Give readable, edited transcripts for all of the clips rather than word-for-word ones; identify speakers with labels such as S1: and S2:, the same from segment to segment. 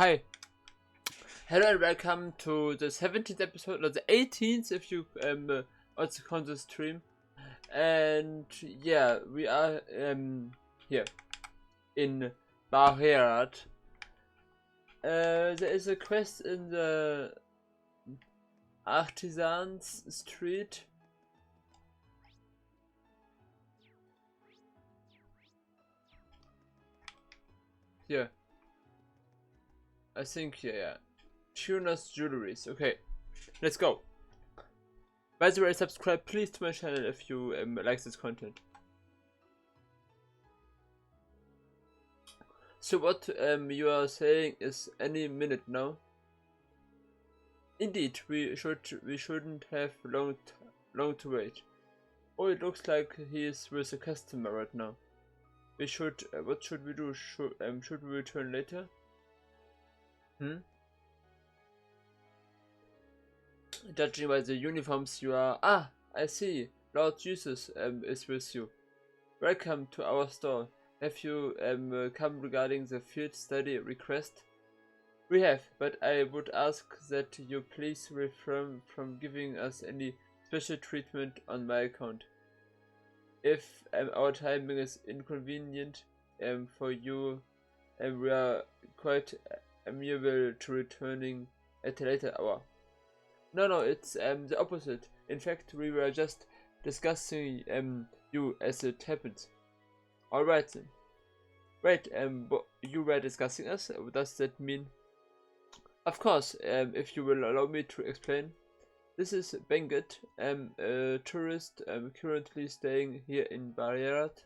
S1: Hi, hello and welcome to the 17th episode, or the 18th if you also count the stream. And yeah, we are here in Bahirat. There is a quest in the Artisans Street. Here. I think, yeah. Tuner's Jewelries. Okay, let's go. By the way, subscribe please to my channel if you like this content. So what you are saying is any minute now. Indeed, we shouldn't have long to wait. Oh, it looks like he is with a customer right now. We should. What should we do? Should we return later? Judging by the uniforms, you are. Ah, I see. Lord Jesus is with you. Welcome to our store. Have you come regarding the field study request? We have, but I would ask that you please refrain from giving us any special treatment on my account. If our timing is inconvenient for you, we are quite amenable to returning at a later hour. No, it's the opposite. In fact, we were just discussing you as it happens. Alright then. Wait, you were discussing us? What does that mean? Of course, if you will allow me to explain. This is Benget, a tourist currently staying here in Bahirat.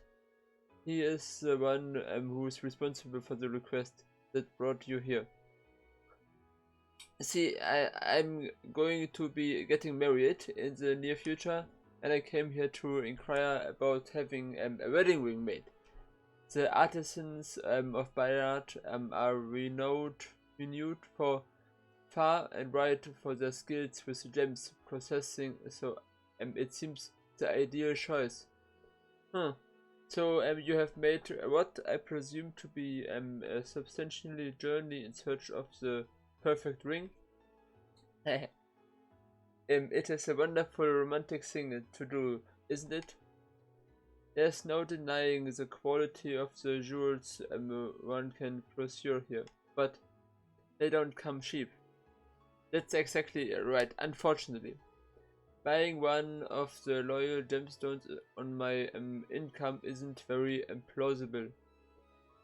S1: He is the one who is responsible for the request that brought you here. See, I'm going to be getting married in the near future, and I came here to inquire about having a wedding ring made. The artisans of Bahirat are renowned for far and wide for their skills with gems processing, so it seems the ideal choice. So you have made what I presume to be a substantial journey in search of the perfect ring. It is a wonderful romantic thing to do, isn't it? There's no denying the quality of the jewels one can procure here, but they don't come cheap. That's exactly right, unfortunately. Buying one of the loyal gemstones on my income isn't very plausible.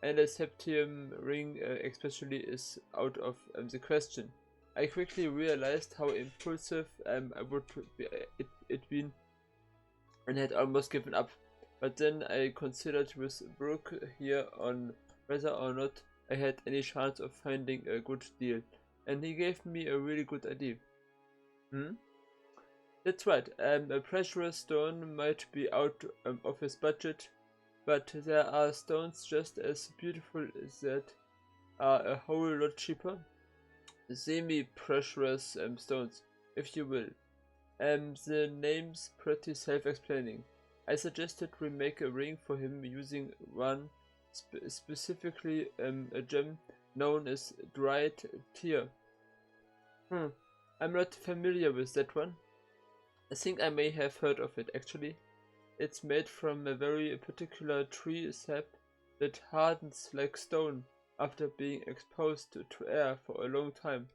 S1: And a septium ring especially is out of the question. I quickly realized how impulsive I would it been and had almost given up. But then I considered with Brooke here on whether or not I had any chance of finding a good deal, and he gave me a really good idea. That's right, a precious stone might be out of his budget, but there are stones just as beautiful that are a whole lot cheaper. Semi-precious stones, if you will. The name's pretty self-explaining. I suggested we make a ring for him using one specifically a gem known as dried tear. I'm not familiar with that one. I think I may have heard of it actually. It's made from a very particular tree sap that hardens like stone after being exposed to air for a long time.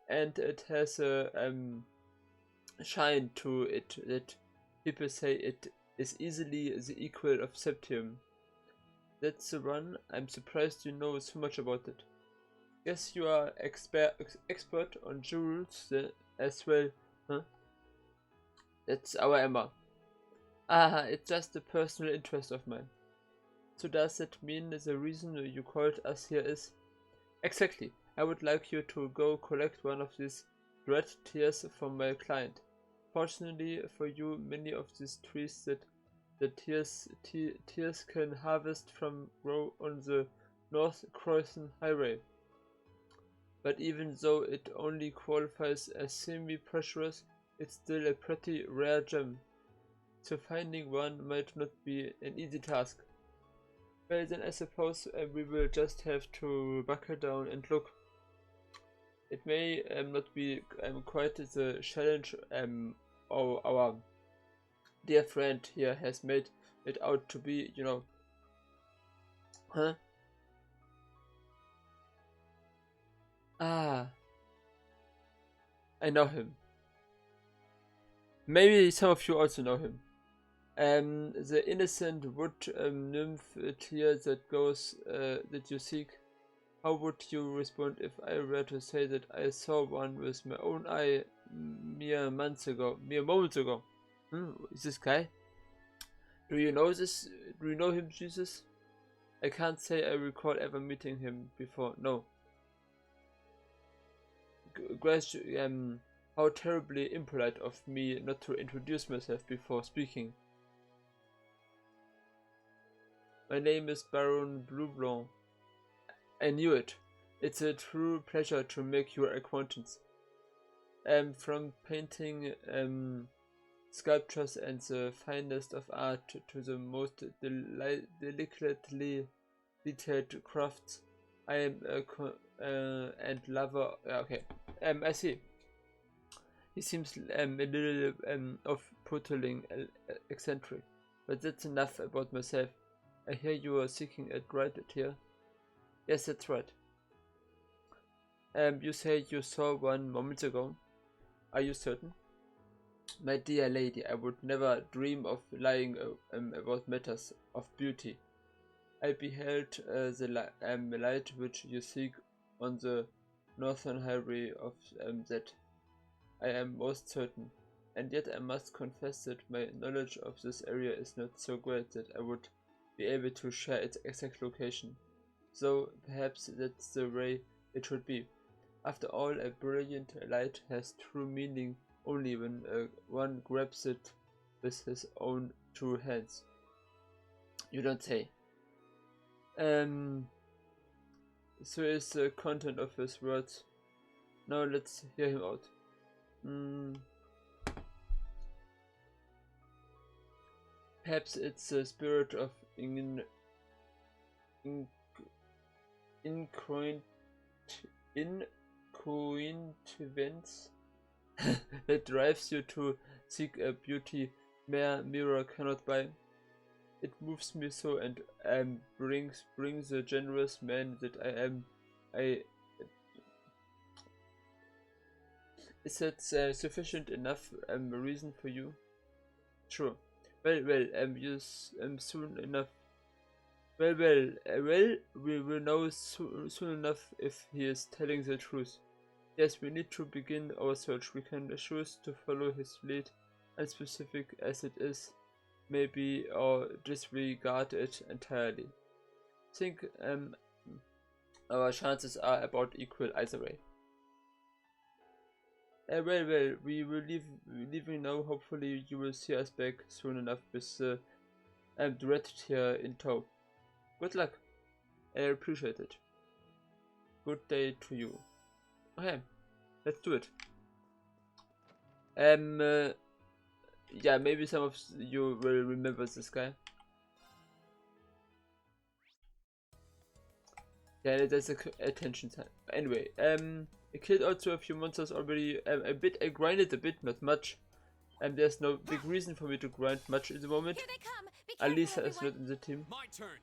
S1: And it has a shine to it that people say it is easily the equal of septium. That's the one. I'm surprised you know so much about it. Guess you are expert on jewels as well, huh? That's our Emma. Ah, it's just a personal interest of mine. So does that mean the reason you called us here is? Exactly. I would like you to go collect one of these red tears from my client. Fortunately for you, many of these trees that the tears can harvest from grow on the North Croydon Highway. But even though it only qualifies as semi-precious, it's still a pretty rare gem. So finding one might not be an easy task. Well, then I suppose we will just have to buckle down and look. It may not be quite the challenge our dear friend here has made it out to be, you know. Huh? Ah, I know him. Maybe some of you also know him. The innocent wood nymph here that goes that you seek. How would you respond if I were to say that I saw one with my own eye mere moments ago? Is this guy? Do you know this? Do you know him, Jesus? I can't say I recall ever meeting him before. No. Grace, how terribly impolite of me not to introduce myself before speaking. My name is Baron Blueblanc. I knew it. It's a true pleasure to make your acquaintance. From painting sculptures and the finest of art to the most delicately detailed crafts, I am a and lover. Okay, I see. He seems a little off-putting eccentric, but that's enough about myself. I hear you are seeking a bride here. Yes, that's right. You say you saw one moments ago. Are you certain? My dear lady, I would never dream of lying about matters of beauty. I beheld the light which you seek on the northern highway of that. I am most certain, and yet I must confess that my knowledge of this area is not so great that I would be able to share its exact location. So perhaps that's the way it should be. After all, a brilliant light has true meaning only when one grabs it with his own two hands. You don't say. So is the content of his words. Now let's hear him out. Perhaps it's the spirit of incoincidence that drives you to seek a beauty mere mirror cannot buy. It moves me so and brings the generous man that I am. Is that sufficient enough reason for you? Sure. Well, soon enough. Well, we will know soon enough if he is telling the truth. Yes, we need to begin our search. We can choose to follow his lead, unspecific as it is, maybe, or disregard it entirely. I think our chances are about equal either way. Well, we will leaving now. Hopefully you will see us back soon enough with the dreaded here in tow. Good luck. I appreciate it. Good day to you. Okay, let's do it. Yeah, maybe some of you will remember this guy. Yeah, that's a attention time. Anyway, I killed also a few monsters already. I grinded a bit, not much. And there's no big reason for me to grind much in the moment. Alisa is not in the team.
S2: My turn.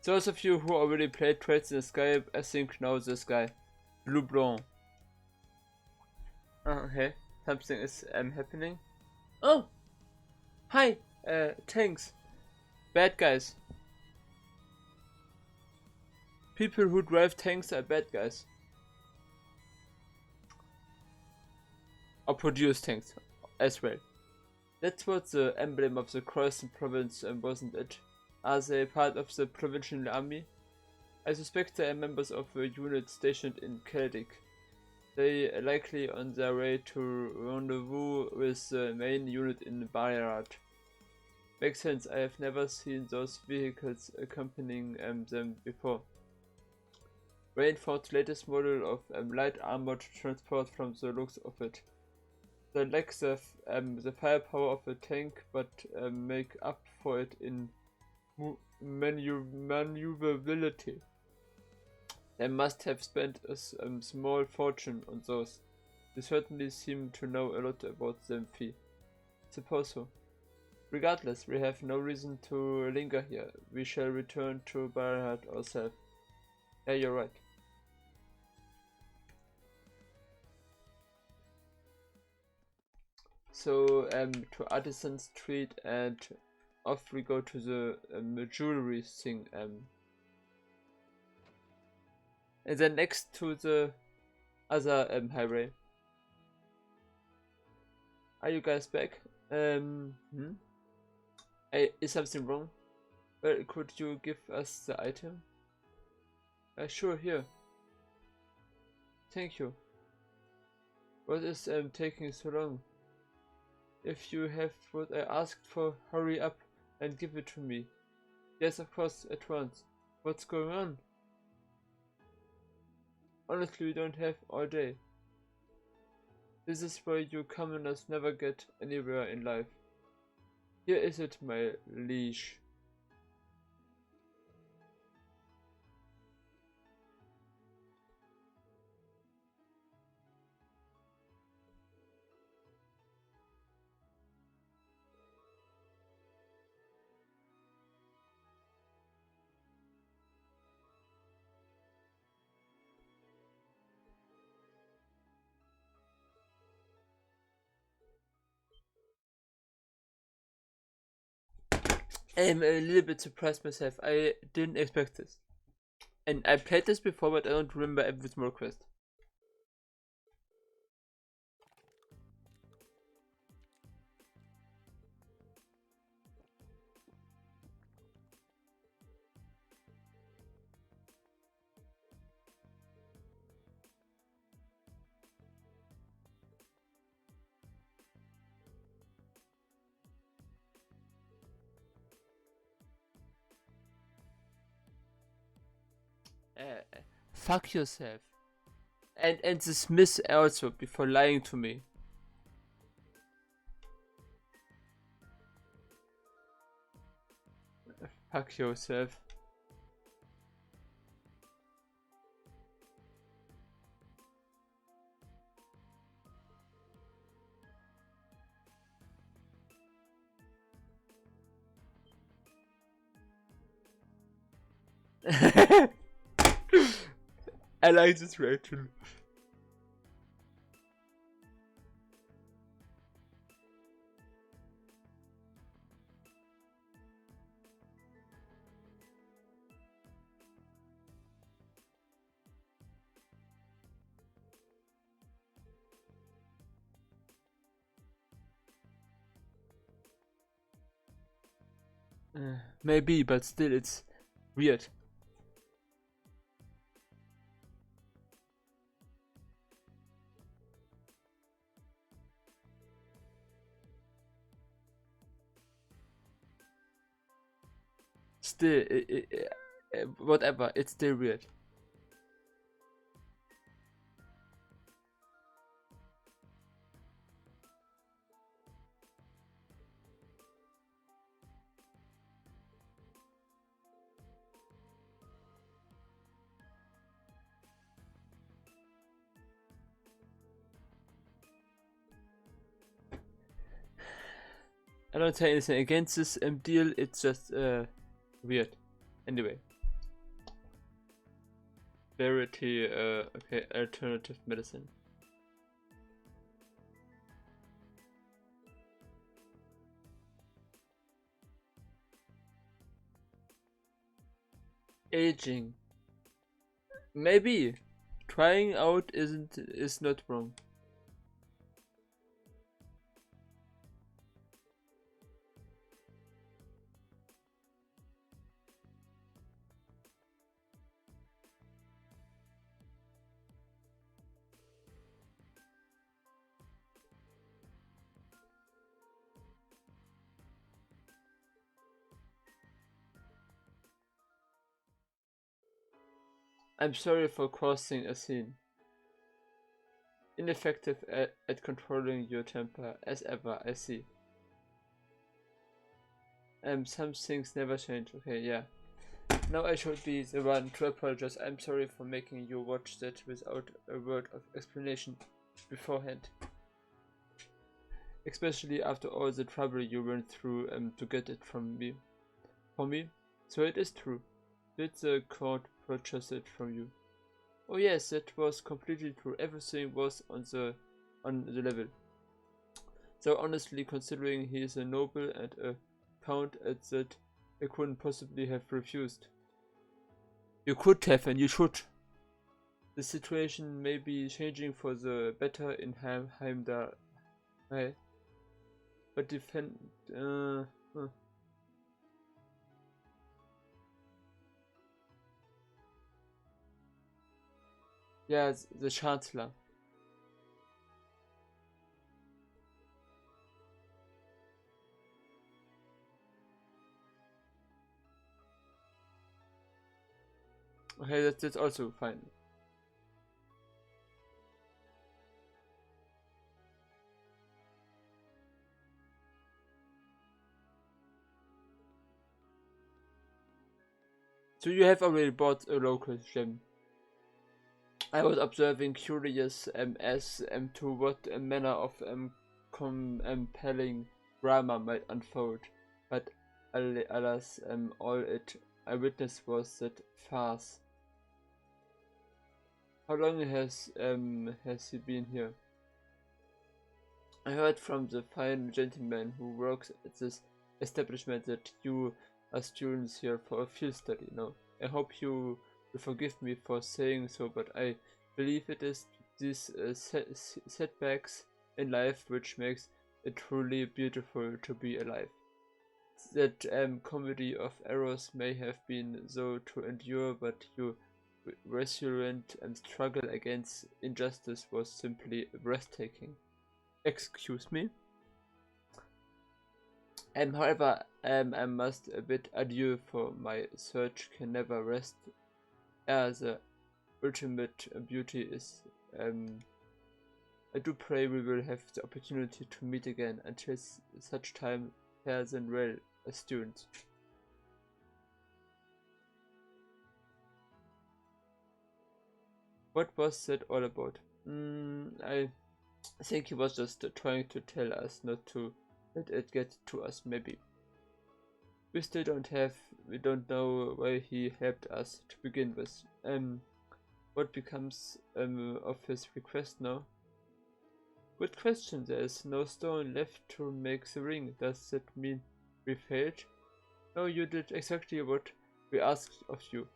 S1: Those of you who already played Trades in the Sky, I think know this guy. Blueblanc. Okay, something is happening. Oh! Hi! Tanks. Bad guys. People who drive tanks are bad guys. or produce tanks as well. That was the emblem of the Croatian province, wasn't it? Are they part of the provincial army? I suspect they are members of a unit stationed in Celtic. They are likely on their way to rendezvous with the main unit in Bayreuth. Makes sense, I have never seen those vehicles accompanying them before. Rainford's latest model of light armored transport from the looks of it. They lack the firepower of a tank, but make up for it in maneuverability. They must have spent a small fortune on those. They certainly seem to know a lot about them, Fee. Suppose so. Regardless, we have no reason to linger here. We shall return to Bayreuth ourselves. Yeah, you're right. So, to Artisan Street, and off we go to the jewelry thing. And then next to the other highway. Are you guys back? Is something wrong? Well, could you give us the item? Sure, here. Thank you. What is taking so long? If you have what I asked for, hurry up and give it to me. Yes, of course, at once. What's going on? Honestly, we don't have all day. This is where you commoners never get anywhere in life. Here is it, my liege. I'm a little bit surprised myself. I didn't expect this. And I played this before, but I don't remember every small quest. Fuck yourself. And the Smith also, before lying to me. Fuck yourself. I like this reaction. Maybe, but still, it's weird. Still, whatever, it's still weird. I don't say anything against this deal, it's just weird. Anyway. Verity, okay, alternative medicine. Aging. Maybe. Trying out is not wrong. I'm sorry for causing a scene. Ineffective at controlling your temper, as ever, I see. Some things never change. Okay, yeah. Now I should be the one to apologize. I'm sorry for making you watch that without a word of explanation beforehand. Especially after all the trouble you went through to get it from me. For me? So it is true. Did the court purchase it from you? Oh yes, that was completely true. Everything was on the level. So honestly, considering he is a noble and a count at that, I couldn't possibly have refused. You could have and you should. The situation may be changing for the better in Heimdall. Hey. But defend yeah, the Chancellor. Okay, that's also fine. So you have already bought a local gem. I was observing, curious as to what manner of compelling drama might unfold, but alas, all I witnessed was that farce. How long has he been here? I heard from the fine gentleman who works at this establishment that you are students here for a field study. No, I hope you will forgive me for saying so, but I believe it is these setbacks in life which makes it truly beautiful to be alive. That comedy of errors may have been so to endure, but your resilient and struggle against injustice was simply breathtaking. Excuse me? However, I must bid adieu, for my search can never rest. The ultimate beauty is. I do pray we will have the opportunity to meet again. Until such time, fare then well, as students. What was that all about? I think he was just trying to tell us not to let it get to us, maybe. We still we don't know why he helped us to begin with. What becomes of his request now? Good question. There is no stone left to make the ring. Does that mean we failed? No, you did exactly what we asked of you.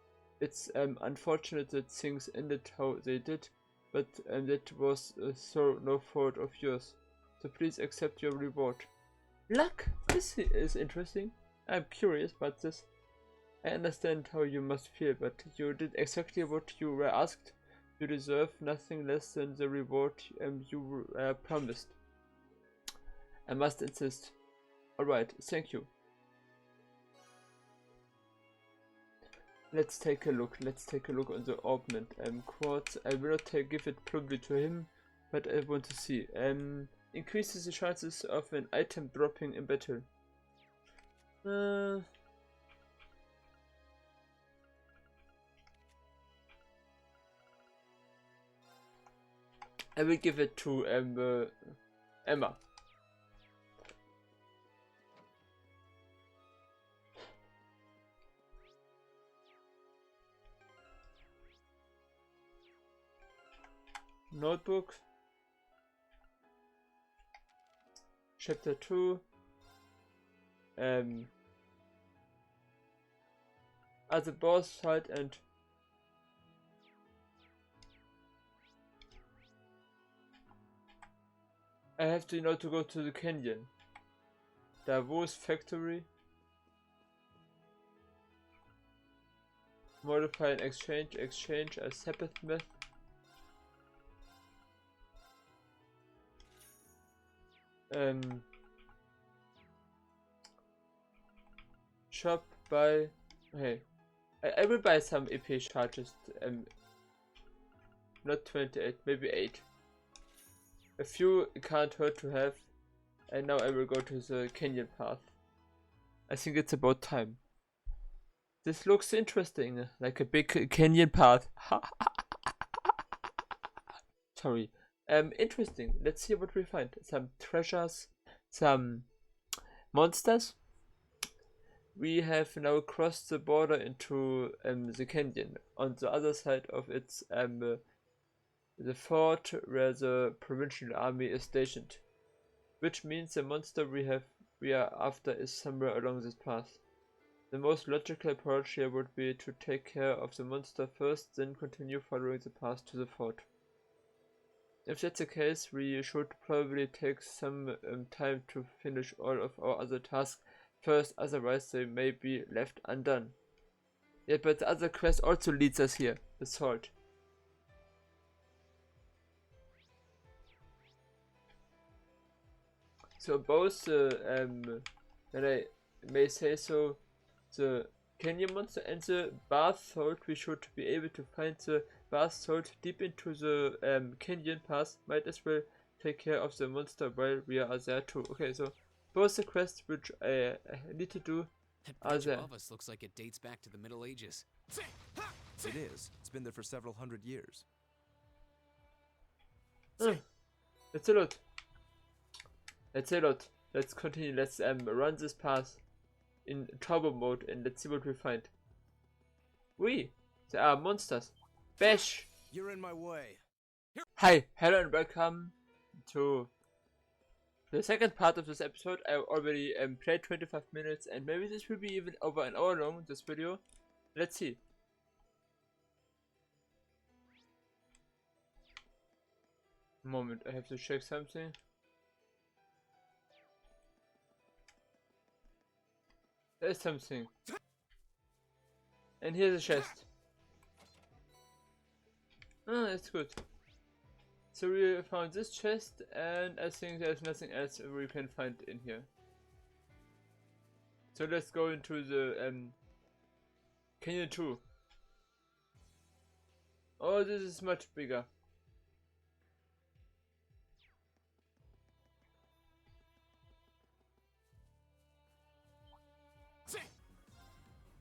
S1: It's unfortunate that things ended how they did, but that was so no fault of yours. So please accept your reward. Luck! This is interesting. I'm curious about this. I understand how you must feel, but you did exactly what you were asked. You deserve nothing less than the reward you were promised. I must insist. Alright, thank you. Let's take a look. Let's take a look on the ornament. Quartz. I will not give it probably to him, but I want to see. Increases the chances of an item dropping in battle. I will give it to Emma. Notebook. Chapter 2. At the boss fight and I have to to go to the canyon. Davos factory. Modify an exchange a separate method. Shop by hey. I will buy some EP charges. Not 28, maybe 8. A few can't hurt to have. And now I will go to the canyon path. I think it's about time. This looks interesting, like a big canyon path. Sorry. Interesting. Let's see what we find. Some treasures, some monsters. We have now crossed the border into the canyon. On the other side of it's the fort where the provincial army is stationed, which means the monster we are after is somewhere along this path. The most logical approach here would be to take care of the monster first, then continue following the path to the fort. If that's the case, we should probably take some time to finish all of our other tasks first, otherwise they may be left undone. Yeah, but the other quest also leads us here, the salt. So both, when I may say so, the canyon monster and the bath salt, we should be able to find the bath salt deep into the canyon path. Might as well take care of the monster while we are there too. Okay, so both the quests which I need to do are there.
S2: Above us looks like it dates back to the Middle Ages.
S3: It is. It's been there for several hundred years.
S1: That's a lot. That's a lot. Let's continue. Let's run this path in turbo mode and let's see what we find. There are monsters. Bash!
S3: You're in my way.
S1: Hi, hello and welcome to the second part of this episode. I already played 25 minutes and maybe this will be even over an hour long, this video. Let's see. Moment, I have to check something. There's something. And here's a chest. Oh, that's good. So we found this chest and I think there's nothing else we can find in here. So let's go into the canyon 2. Oh, this is much bigger.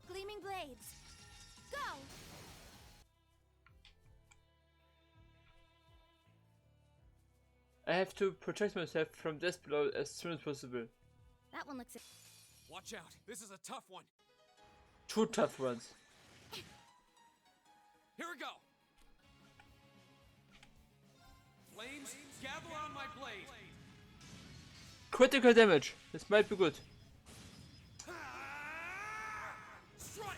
S4: Gleaming blades. Go!
S1: I have to protect myself from this blow as soon as possible.
S4: That one looks.
S2: Watch out, this is a tough one.
S1: 2 tough ones.
S2: Here we go. Flames, gather on my blade.
S1: Critical damage. This might be good.
S2: Strike.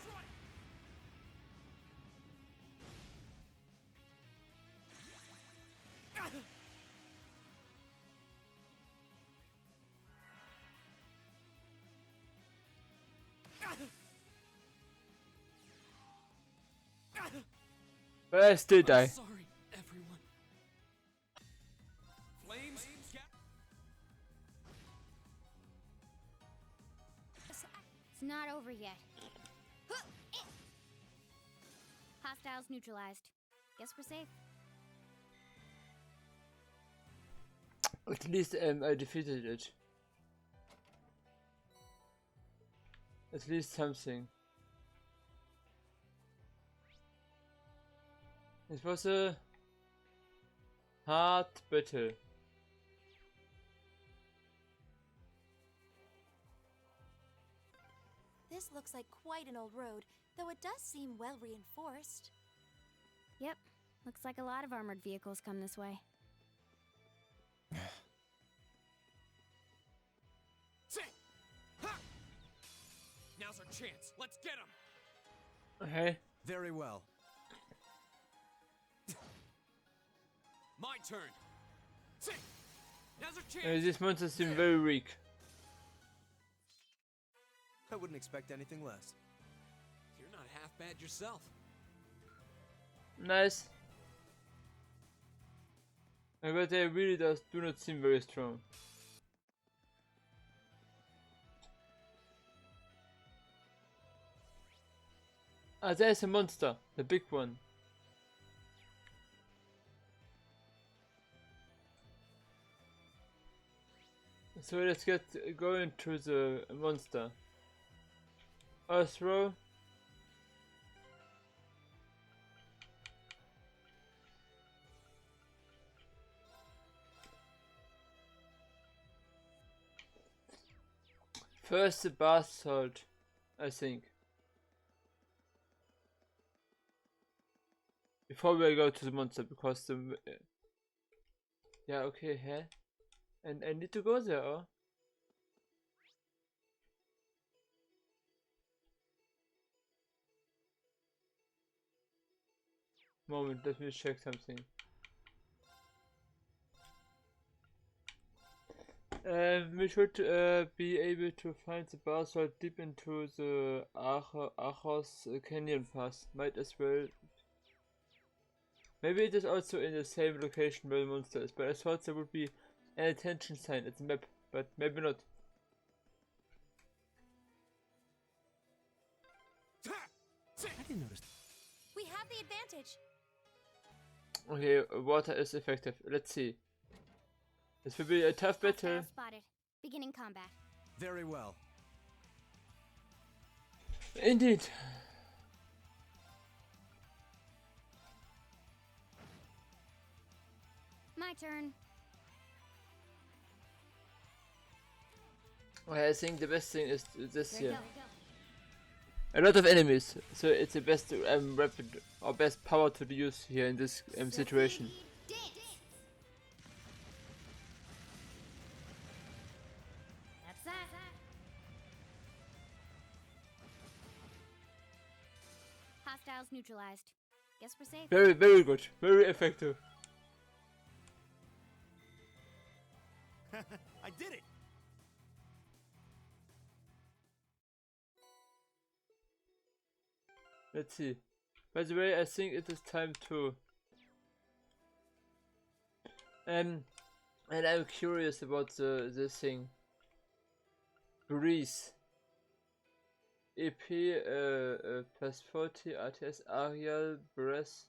S1: But I still die.
S2: Sorry, everyone. Flames,
S4: It's not over yet. Hostiles neutralized. Guess we're safe.
S1: At least I defeated it. At least something. It was a hard battle.
S5: This looks like quite an old road, though it does seem well reinforced.
S4: Yep. Looks like a lot of armored vehicles come this way.
S2: now's our chance. Let's get him.
S1: Okay.
S3: Very well.
S2: My turn. Now's our chance.
S1: These monsters seem very weak.
S3: I wouldn't expect anything less.
S2: You're not half bad yourself.
S1: Nice. But they really do not seem very strong. Ah, there's a monster, the big one. So let's get going to the monster. Throw. First the bath salt, I think. Before we go to the monster, because the... yeah, okay, huh? And I need to go there, or? Moment, let me check something. We should be able to find the basalt deep into the Achos Canyon Pass. Might as well. Maybe it is also in the same location where the monster is, but I thought there would be an attention sign at the map, but maybe not.
S3: I didn't notice.
S5: We have the advantage.
S1: Okay, water is effective. Let's see. This will be a tough battle.
S4: Hostile spotted. Beginning combat.
S3: Very well.
S1: Indeed.
S4: My turn.
S1: Okay, I think the best thing is this
S4: There you
S1: here.
S4: go.
S1: A lot of enemies, so it's the best weapon or best power to use here in this situation.
S4: That's that. Hostiles neutralized. Guess we're safe.
S1: Very, very good. Very effective.
S3: I did it.
S1: Let's see. By the way, I think it is time to... and I'm curious about this thing. Grease. EP plus 40 RTS Arial Breath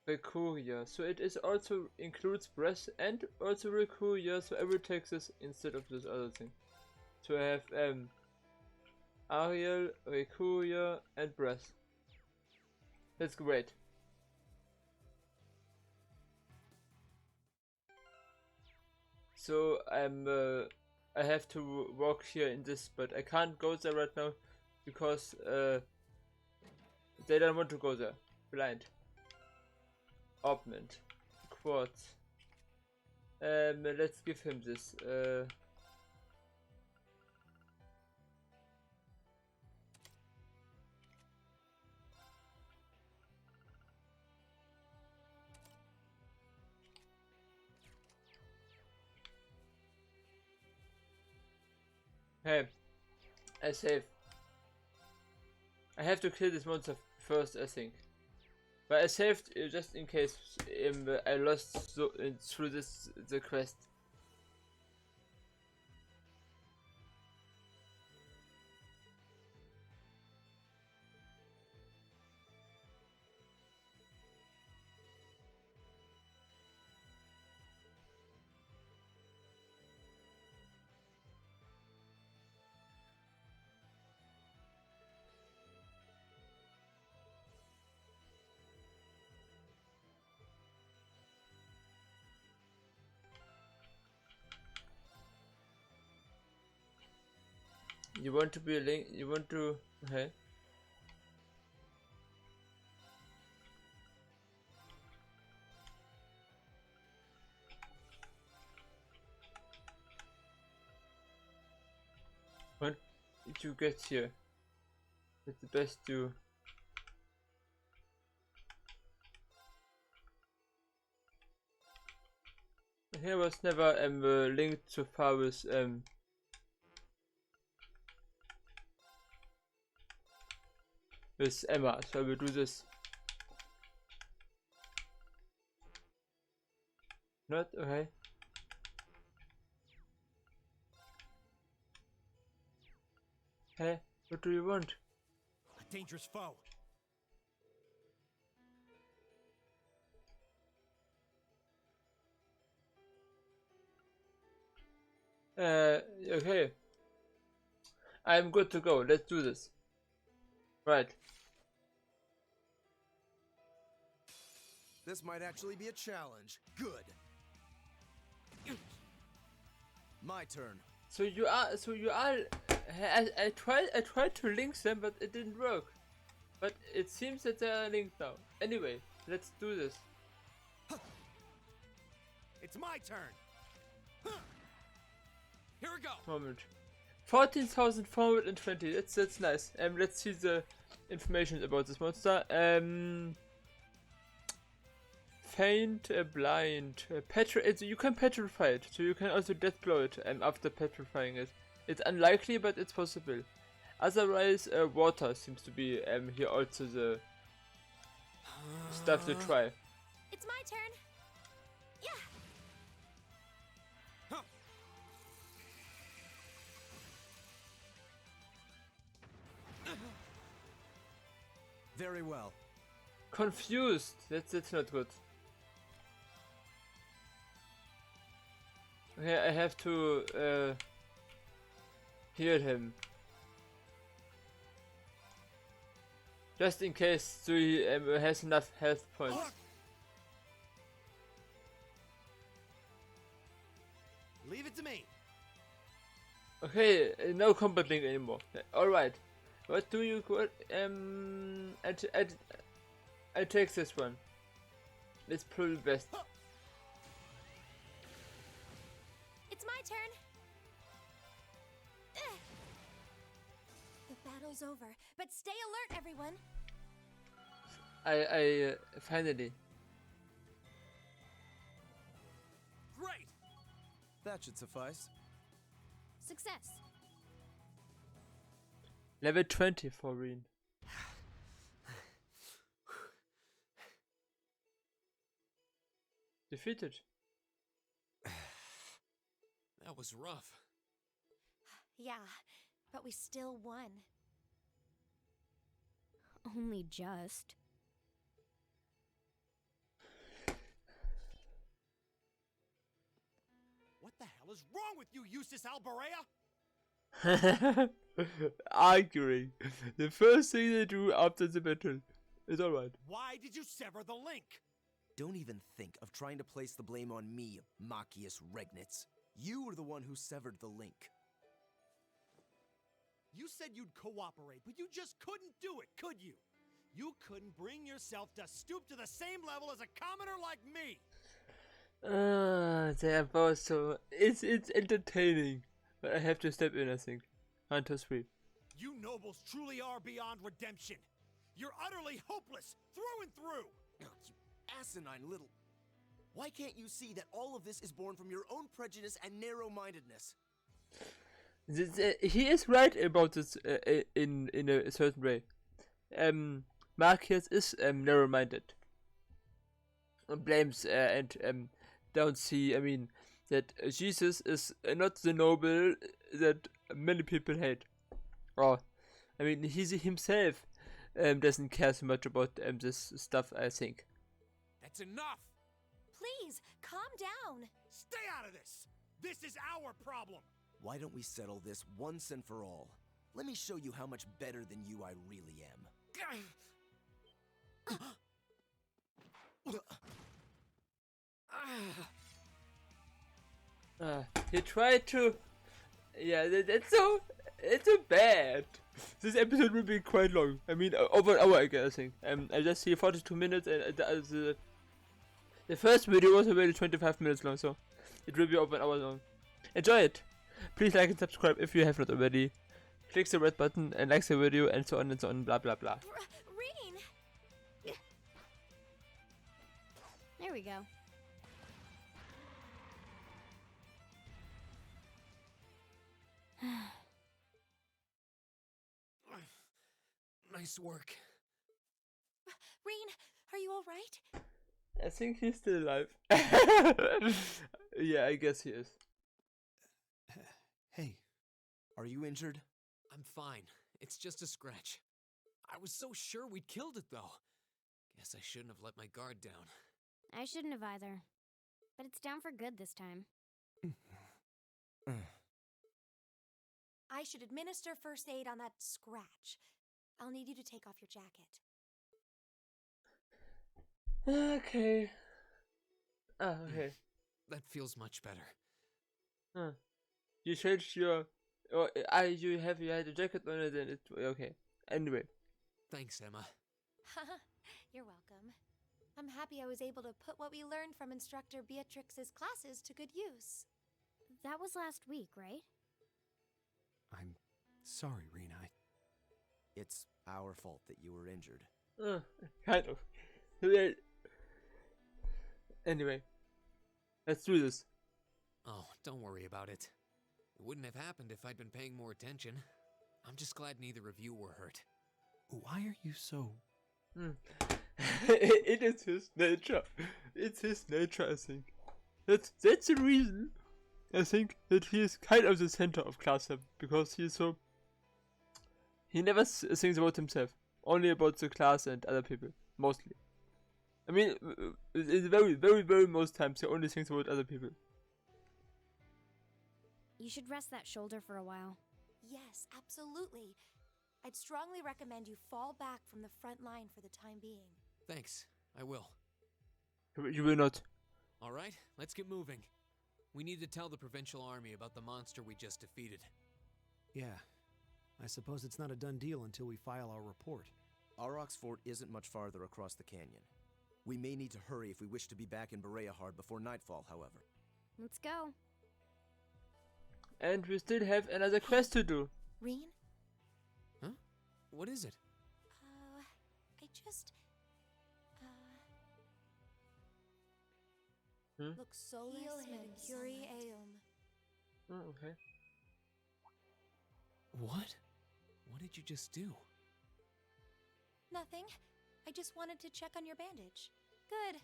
S1: Recuria. So it is also includes breath and also Recuria, so I will take this instead of this other thing. So I have Arial, Recuria and breath. That's great. So I have to walk here in this, but I can't go there right now because they don't want to go there. Blind. Augment. Quartz. Let's give him this. Hey, I save. I have to kill this monster first, I think. But I saved just in case I lost through the quest. You want to be a link? You want to? Okay. What did you get here? It's the best you. Here was never linked so far with Emma, so I will do this. Not okay. Hey, what do you want?
S3: A dangerous foe.
S1: Okay. I'm good to go. Let's do this. Right.
S3: This might actually be a challenge. Good. My turn.
S1: So you are. I tried to link them, but it didn't work. But it seems that they are linked now. Anyway, let's do this.
S2: It's my turn. Here we go.
S1: Moment. 14,420. That's nice. Let's see the information about this monster. Faint, blind, you can petrify it, so you can also death blow it after petrifying it. It's unlikely, but it's possible. Otherwise, water seems to be here also the stuff to try.
S5: It's my turn. Yeah.
S3: Very well.
S1: Confused. That's not good. Okay, I have to heal him. Just in case so he has enough health points.
S2: Leave it to me.
S1: Okay, no combat link anymore. Alright. What do you I take this one. It's probably best.
S5: It's my turn. Ugh. The battle's over, but stay alert, everyone.
S1: I finally.
S2: Great.
S3: That should suffice.
S4: Success.
S1: Level 20 for Reen. Defeated.
S2: That was rough.
S5: Yeah, but we still won.
S4: Only just.
S2: What the hell is wrong with you, Eustace Alberea?
S1: Arguing. The first thing they do after the battle. It's alright.
S2: Why did you sever the link?
S3: Don't even think of trying to place the blame on me, Machius Regnitz. You were the one who severed the link.
S2: You said you'd cooperate, but you just couldn't do it, could you? You couldn't bring yourself to stoop to the same level as a commoner like me.
S1: They are both so. It's entertaining. But I have to step in, I think. Hunter 3.
S2: You nobles truly are beyond redemption. You're utterly hopeless, through and through.
S3: You asinine little... Why can't you see that all of this is born from your own prejudice and narrow-mindedness?
S1: He is right about this in a certain way. Marcus is narrow-minded. Blames and don't see, I mean, that Jesus is not the noble that many people hate. Or, I mean, he himself doesn't care so much about this stuff, I think.
S2: That's enough.
S5: Please, calm down.
S2: Stay out of this. This is our problem.
S3: Why don't we settle this once and for all? Let me show you how much better than you I really am.
S1: He tried to... Yeah, it's so bad. This episode will be quite long. I mean, over an hour, I guess, I think. I just see 42 minutes, and the first video was already 25 minutes long, so it will be over an hour long. Enjoy it! Please like and subscribe if you have not already. Click the red button and like the video, and so on, blah blah blah.
S5: Reen!
S4: There we go.
S2: Nice work.
S5: Reen, are you alright?
S1: I think he's still alive. Yeah, I guess he is.
S3: Hey, are you injured?
S6: I'm fine. It's just a scratch. I was so sure we'd killed it, though. Guess I shouldn't have let my guard down.
S4: I shouldn't have either. But it's down for good this time.
S5: should administer first aid on that scratch. I'll need you to take off your jacket.
S1: Okay. Ah, okay.
S6: That feels much better.
S1: Huh. You changed your... Oh, you had a jacket on it and it... Okay. Anyway.
S6: Thanks, Emma.
S5: You're welcome. I'm happy I was able to put what we learned from Instructor Beatrix's classes to good use.
S4: That was last week, right?
S2: I'm sorry, Rena.
S3: It's our fault that you were injured.
S1: Kind of. Anyway. Let's do this.
S6: Oh, don't worry about it. It wouldn't have happened if I'd been paying more attention. I'm just glad neither of you were hurt.
S2: Why are you so...
S1: It is his nature. It's his nature, I think. That's the reason, I think, that he is kind of the center of Class 7. Because he is so... He never thinks about himself. Only about the class and other people. Mostly. I mean, in very most times he only thinks about other people.
S4: You should rest that shoulder for a while.
S5: Yes, absolutely. I'd strongly recommend you fall back from the front line for the time being.
S6: Thanks, I will.
S1: You will not.
S6: Alright, let's get moving. We need to tell the Provincial Army about the monster we just defeated.
S2: Yeah. I suppose it's not a done deal until we file our report.
S3: Aurochs Fort isn't much farther across the canyon. We may need to hurry if we wish to be back in Bereahard before nightfall, however.
S4: Let's go.
S1: And we still have another quest to do.
S5: Reen?
S6: Huh? What is it?
S5: I just... Look solus Mercuri eum.
S1: Oh, okay.
S6: What? What did you just do?
S5: Nothing. I just wanted to check on your bandage. Good.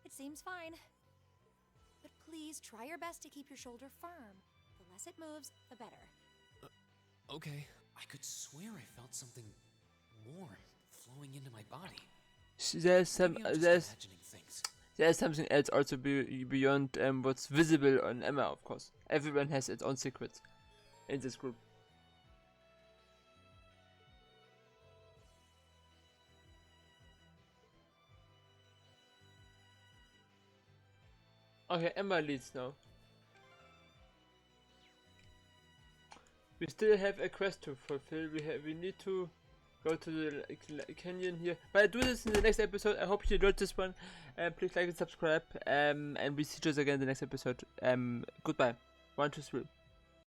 S5: It seems fine. But please try your best to keep your shoulder firm. The less it moves, the better.
S6: Okay. I could swear I felt something warm flowing into my body.
S1: There's
S6: Maybe I'm just imagining things.
S1: There's something else also beyond what's visible on Emma, of course. Everyone has its own secrets in this group. Okay, Emma leads now. We still have a quest to fulfill. We need to go to the canyon here. But I'll do this in the next episode. I hope you enjoyed this one. Please like and subscribe. And we see you again in the next episode. Goodbye. 1, 2, 3.